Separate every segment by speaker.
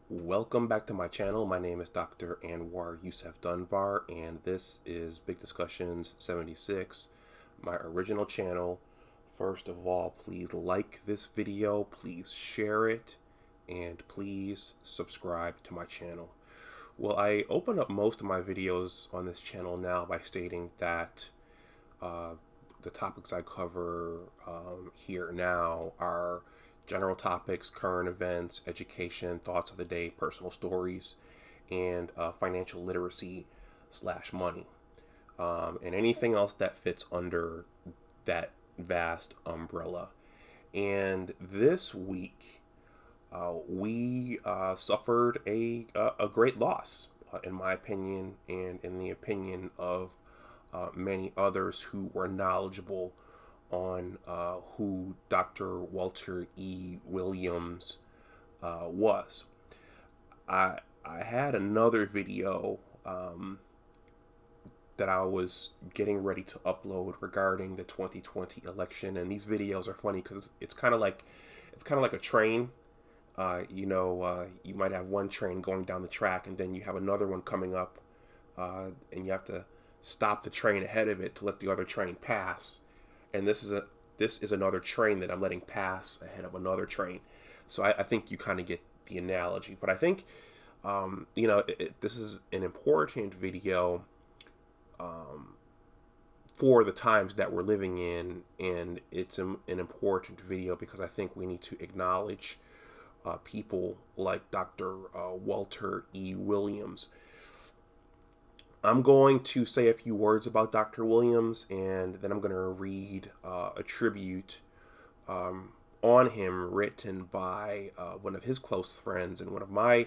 Speaker 1: Welcome back to my channel. My name is Dr. Anwar Youssef Dunbar, and this is Big Discussions 76, my original channel. First of all, please like this video, please share it, and please subscribe to my channel. Well, I open up most of my videos on this channel now by stating that uh, the topics I cover here now are general topics, current events, education, thoughts of the day, personal stories, and financial literacy / money, and anything else that fits under that vast umbrella. And this week, we suffered a great loss, in my opinion, and in the opinion of many others who were knowledgeable on who Dr. Walter E. Williams was. I had another video that I was getting ready to upload regarding the 2020 election, and these videos are funny because it's kind of like a train. You might have one train going down the track, and then you have another one coming up, and you have to stop the train ahead of it to let the other train pass. And this is another train that I'm letting pass ahead of another train. So I think you kind of get the analogy. But I think this is an important video for the times that we're living in, and it's an important video because I think we need to acknowledge people like Dr. Walter E. Williams. I'm going to say a few words about Dr. Williams, and then I'm going to read a tribute on him written by one of his close friends and one of my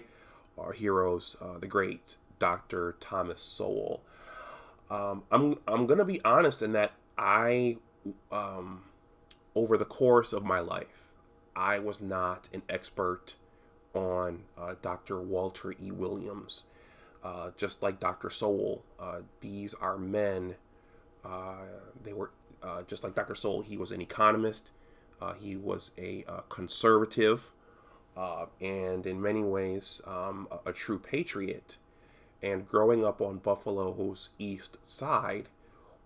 Speaker 1: heroes, the great Dr. Thomas Sowell. I'm going to be honest in that over the course of my life, I was not an expert on Dr. Walter E. Williams. Just like Dr. Sowell, these are men. They were just like Dr. Sowell. He was an economist. He was a conservative, and in many ways a true patriot. And growing up on Buffalo's east side,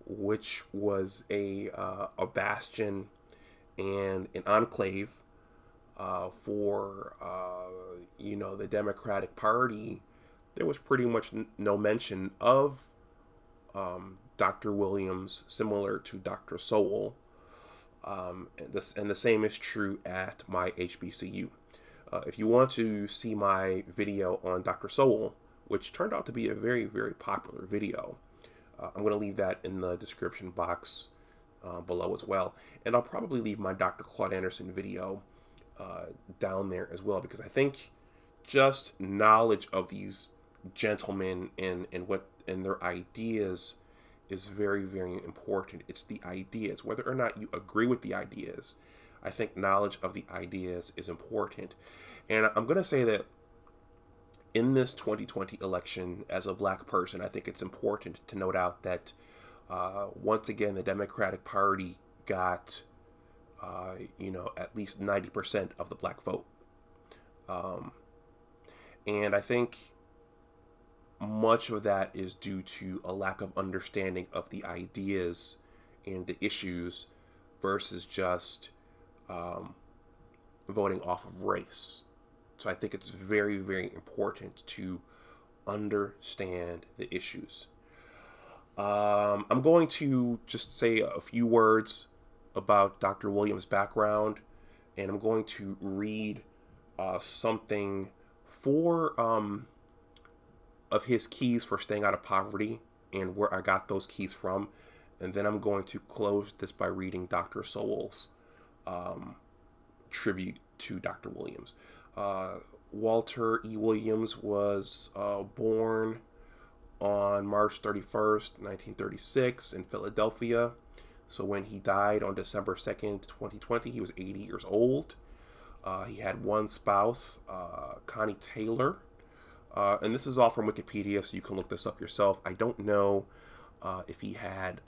Speaker 1: which was a bastion and an enclave for the Democratic Party, there was pretty much no mention of Dr. Williams, similar to Dr. Sowell. And the same is true at my HBCU. If you want to see my video on Dr. Sowell, which turned out to be a very, very popular video, I'm going to leave that in the description box below as well. And I'll probably leave my Dr. Claude Anderson video down there as well, because I think just knowledge of these gentlemen and their ideas is very, very important. It's the ideas, whether or not you agree with the ideas. I think knowledge of the ideas is important. And I'm going to say that in this 2020 election, as a black person, I think it's important to note out that once again, the Democratic Party got at least 90% of the black vote. And I think much of that is due to a lack of understanding of the ideas and the issues versus just voting off of race. So I think it's very, very important to understand the issues. I'm going to just say a few words about Dr. Williams' background, and I'm going to read something for of his keys for staying out of poverty and where I got those keys from. And then I'm going to close this by reading Dr. Sowell's tribute to Dr. Williams. Walter E. Williams was born on March 31st, 1936 in Philadelphia. So when he died on December 2nd, 2020, he was 80 years old. He had one spouse, Connie Taylor. And this is all from Wikipedia, so you can look this up yourself. I don't know if he had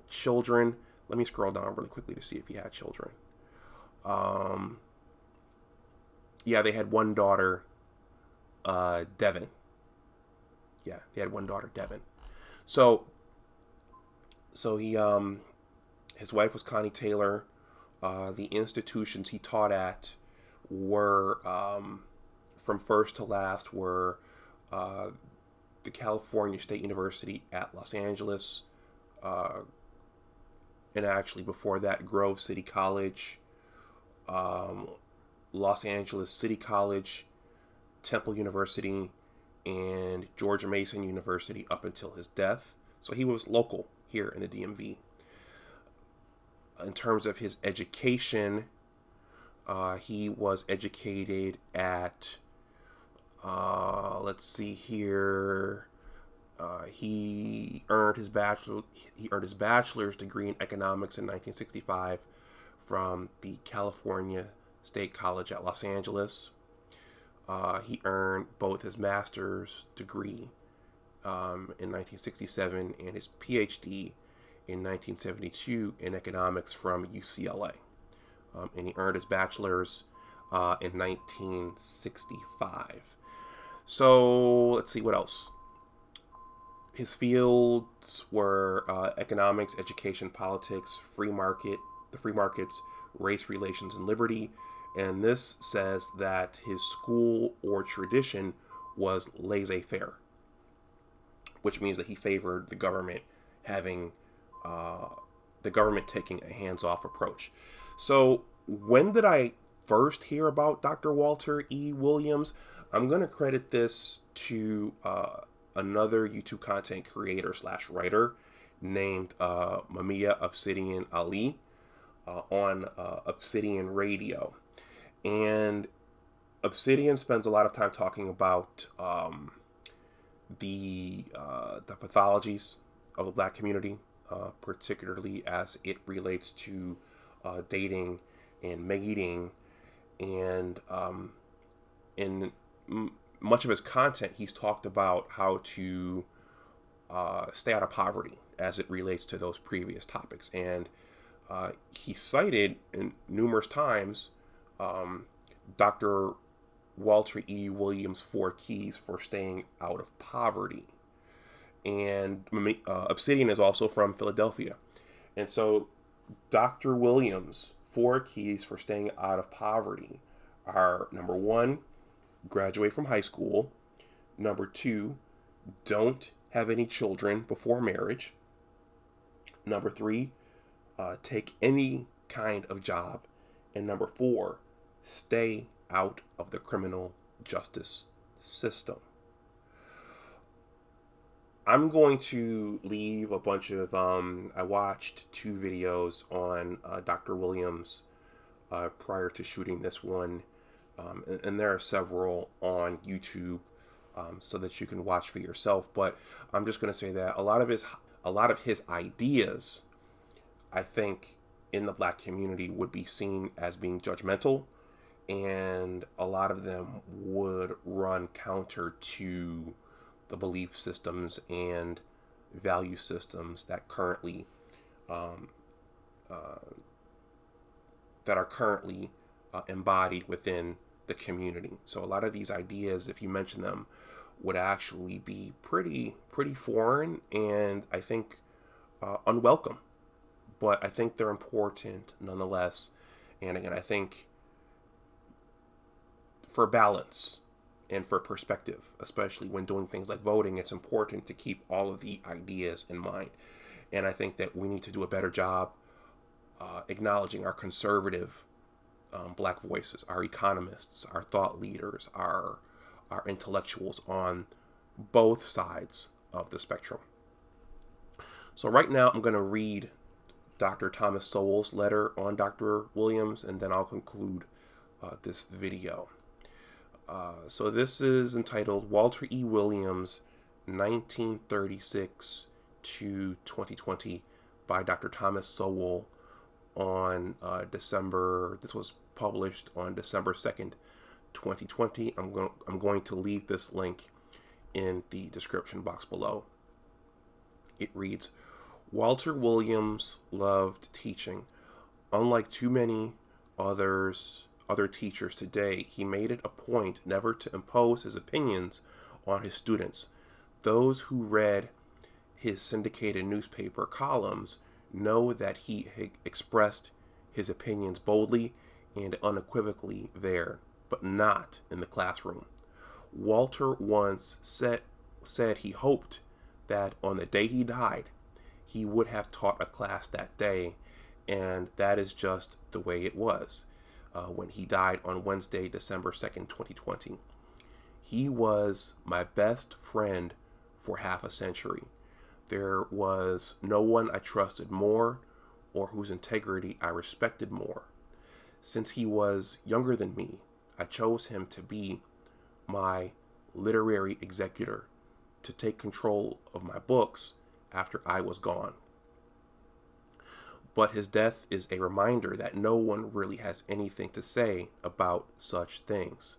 Speaker 1: children. Let me scroll down really quickly to see if he had children. Yeah, they had one daughter, Devin. Yeah, they had one daughter, Devin. So he his wife was Connie Taylor. The institutions he taught at were from first to last were the California State University at Los Angeles, and actually before that, Grove City College, Los Angeles City College, Temple University, and George Mason University up until his death. So he was local here in the DMV. In terms of his education, he was educated at, let's see here, he earned his bachelor's degree in economics in 1965 from the California State College at Los Angeles. He earned both his master's degree in 1967 and his PhD in 1972 in economics from UCLA. And he earned his bachelor's in 1965. So let's see what else. His fields were economics, education, politics, the free markets, race relations, and liberty. And this says that his school or tradition was laissez-faire, which means that he favored the government taking a hands-off approach. So when did I first hear about Dr. Walter E. Williams? I'm going to credit this to another YouTube content creator / writer named Mamiya Obsidian Ali on Obsidian Radio. And Obsidian spends a lot of time talking about the pathologies of the Black community, particularly as it relates to dating and mating. And in much of his content, he's talked about how to stay out of poverty as it relates to those previous topics. And he cited in numerous times Dr. Walter E. Williams' 4 keys for staying out of poverty. And Obsidian is also from Philadelphia. And so Dr. Williams' 4 keys for staying out of poverty are: number 1, graduate from high school; number 2, don't have any children before marriage; number 3, take any kind of job; and number 4, stay out of the criminal justice system. I'm going to leave a bunch of, I watched 2 videos on Dr. Williams prior to shooting this one, and there are several on YouTube so that you can watch for yourself. But I'm just going to say that a lot of his ideas, I think, in the Black community would be seen as being judgmental, and a lot of them would run counter to the belief systems and value systems that are currently embodied within the community. So a lot of these ideas, if you mention them, would actually be pretty foreign, and I think unwelcome. But I think they're important nonetheless. And again, I think for balance and for perspective, especially when doing things like voting, it's important to keep all of the ideas in mind. And I think that we need to do a better job acknowledging our conservative Black voices, our economists, our thought leaders, our intellectuals on both sides of the spectrum. So right now I'm going to read Dr. Thomas Sowell's letter on Dr. Williams, and then I'll conclude this video. So this is entitled Walter E. Williams, 1936 to 2020 by Dr. Thomas Sowell on this was published on December 2nd, 2020. I'm going to leave this link in the description box below. It reads, Walter Williams loved teaching. Unlike too many others other teachers today, he made it a point never to impose his opinions on his students. Those who read his syndicated newspaper columns know that he expressed his opinions boldly and unequivocally there, but not in the classroom. Walter once said he hoped that on the day he died, he would have taught a class that day, and that is just the way it was when he died on Wednesday, December 2nd, 2020. He was my best friend for half a century. There was no one I trusted more or whose integrity I respected more. Since he was younger than me, I chose him to be my literary executor, to take control of my books after I was gone. But his death is a reminder that no one really has anything to say about such things.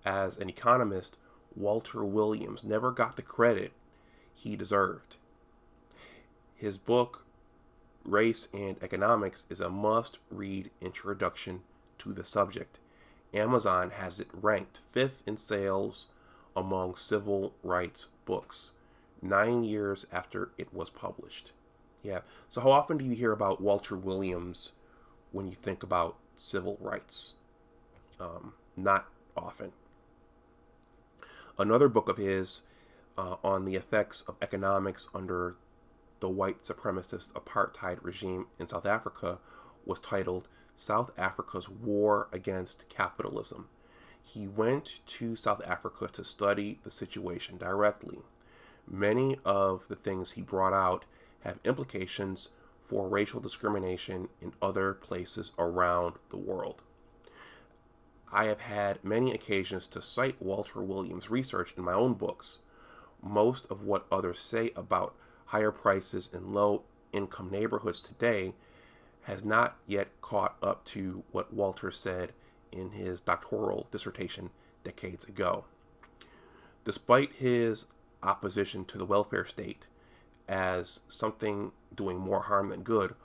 Speaker 1: As an economist, Walter Williams never got the credit he deserved. His book, Race and Economics, is a must-read introduction to the subject. Amazon has it ranked 5th in sales among civil rights books, 9 years after it was published. Yeah, so how often do you hear about Walter Williams when you think about civil rights? Not often. Another book of his on the effects of economics under the white supremacist apartheid regime in South Africa was titled South Africa's War Against Capitalism. He went to South Africa to study the situation directly. Many of the things he brought out have implications for racial discrimination in other places around the world. I have had many occasions to cite Walter Williams' research in my own books. Most of what others say about higher prices in low-income neighborhoods today has not yet caught up to what Walter said in his doctoral dissertation decades ago. Despite his opposition to the welfare state as something doing more harm than good,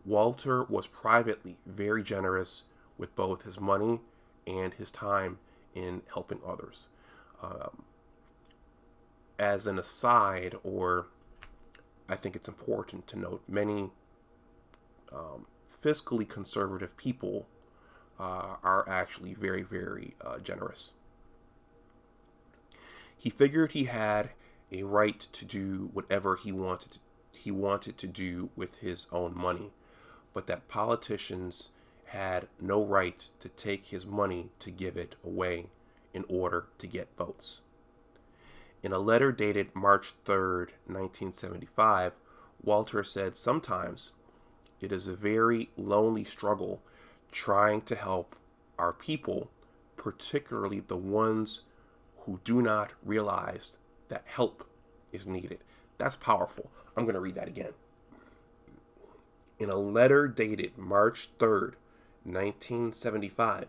Speaker 1: Walter was privately very generous with both his money and his time in helping others. As an aside, or I think it's important to note, many fiscally conservative people are actually very, very generous. He figured he had a right to do whatever he wanted to do with his own money, but that politicians had no right to take his money to give it away in order to get votes. In a letter dated March 3rd, 1975, Walter said, "Sometimes it is a very lonely struggle trying to help our people, particularly the ones who do not realize that help is needed." That's powerful. I'm going to read that again. In a letter dated March 3rd, 1975,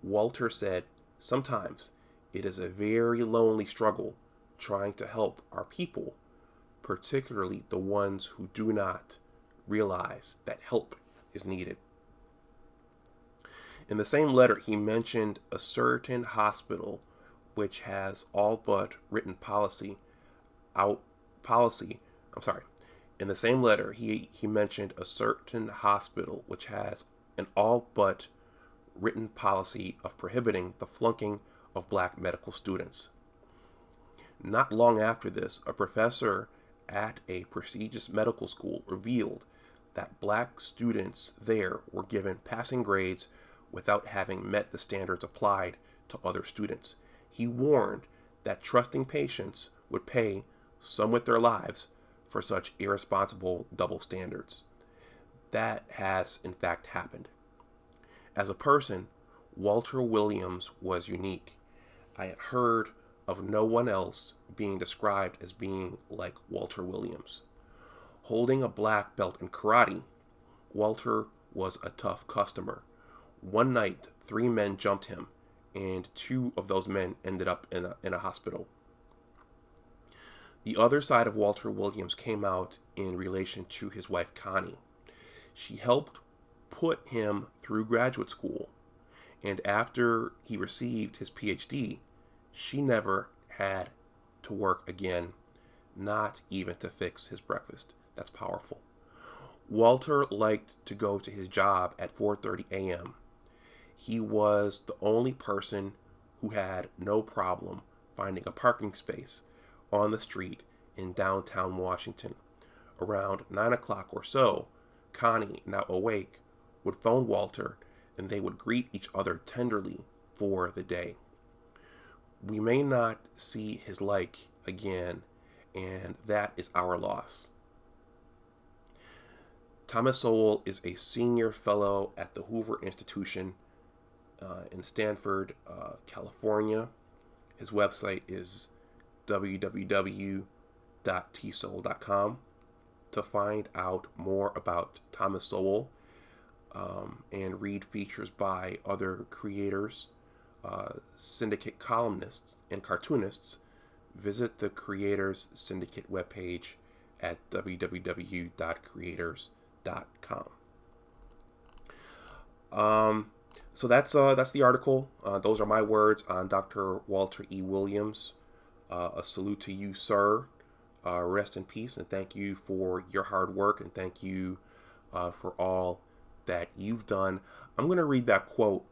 Speaker 1: Walter said, "Sometimes it is a very lonely struggle trying to help our people, particularly the ones who do not realize that help is needed." In the same letter, he mentioned a certain hospital which has all but written policy. In the same letter, he mentioned a certain hospital which has an all but written policy of prohibiting the flunking of black medical students. Not long after this, a professor at a prestigious medical school revealed that black students there were given passing grades without having met the standards applied to other students. He warned that trusting patients would pay, some with their lives, for such irresponsible double standards. That has, in fact, happened. As a person, Walter Williams was unique. I have heard of no one else being described as being like Walter Williams. Holding a black belt in karate, Walter was a tough customer. One night, 3 men jumped him, and 2 of those men ended up in a hospital. The other side of Walter Williams came out in relation to his wife, Connie. She helped put him through graduate school, And after he received his PhD, she never had to work again, not even to fix his breakfast. That's powerful. Walter liked to go to his job at 4:30 a.m. He was the only person who had no problem finding a parking space on the street in downtown Washington. Around 9 o'clock or so, Connie, now awake, would phone Walter and they would greet each other tenderly for the day. We may not see his like again, and that is our loss. Thomas Sowell is a senior fellow at the Hoover Institution in Stanford, California. His website is www.tsowell.com to find out more about Thomas Sowell and read features by other creators, syndicate columnists, and cartoonists. Visit the Creators Syndicate webpage at www.creators.com. So that's the article. Those are my words on Dr. Walter E. Williams. A salute to you, sir. Rest in peace, and thank you for your hard work, and thank you for all that you've done. I'm going to read that quote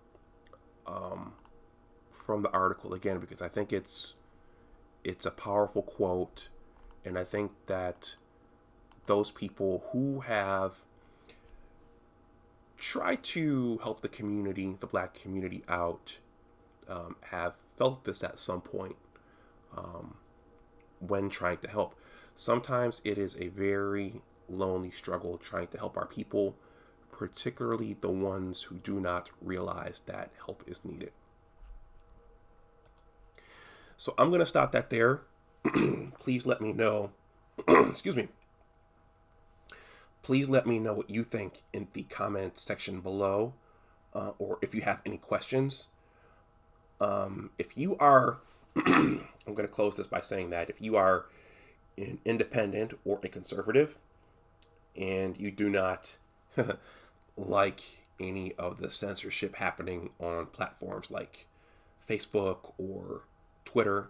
Speaker 1: from the article again because I think it's a powerful quote, and I think that those people who have tried to help the community, the Black community out, have felt this at some point when trying to help. Sometimes it is a very lonely struggle trying to help our people, particularly the ones who do not realize that help is needed. So I'm going to stop that there. Please let me know. Excuse me. Please let me know what you think in the comment section below, or if you have any questions. If you are, I'm going to close this by saying that if you are an independent or a conservative, and you do not like any of the censorship happening on platforms like Facebook or Twitter,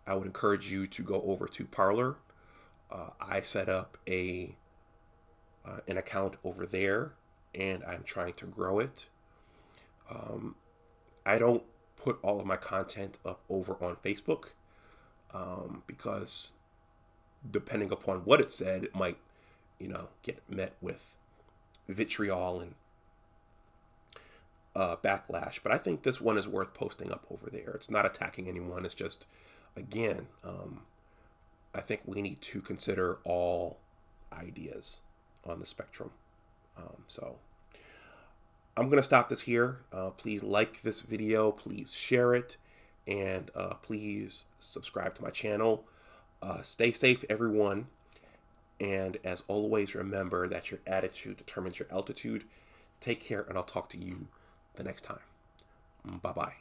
Speaker 1: I would encourage you to go over to Parler. I set up an account over there, and I'm trying to grow it. I don't put all of my content up over on Facebook because depending upon what it said, it might, get met with vitriol and backlash. But I think this one is worth posting up over there. It's not attacking anyone. It's just, again, I think we need to consider all ideas on the spectrum. So I'm going to stop this here. Please like this video. Please share it. And please subscribe to my channel. Stay safe, everyone. And as always, remember that your attitude determines your altitude. Take care, and I'll talk to you the next time. Bye-bye.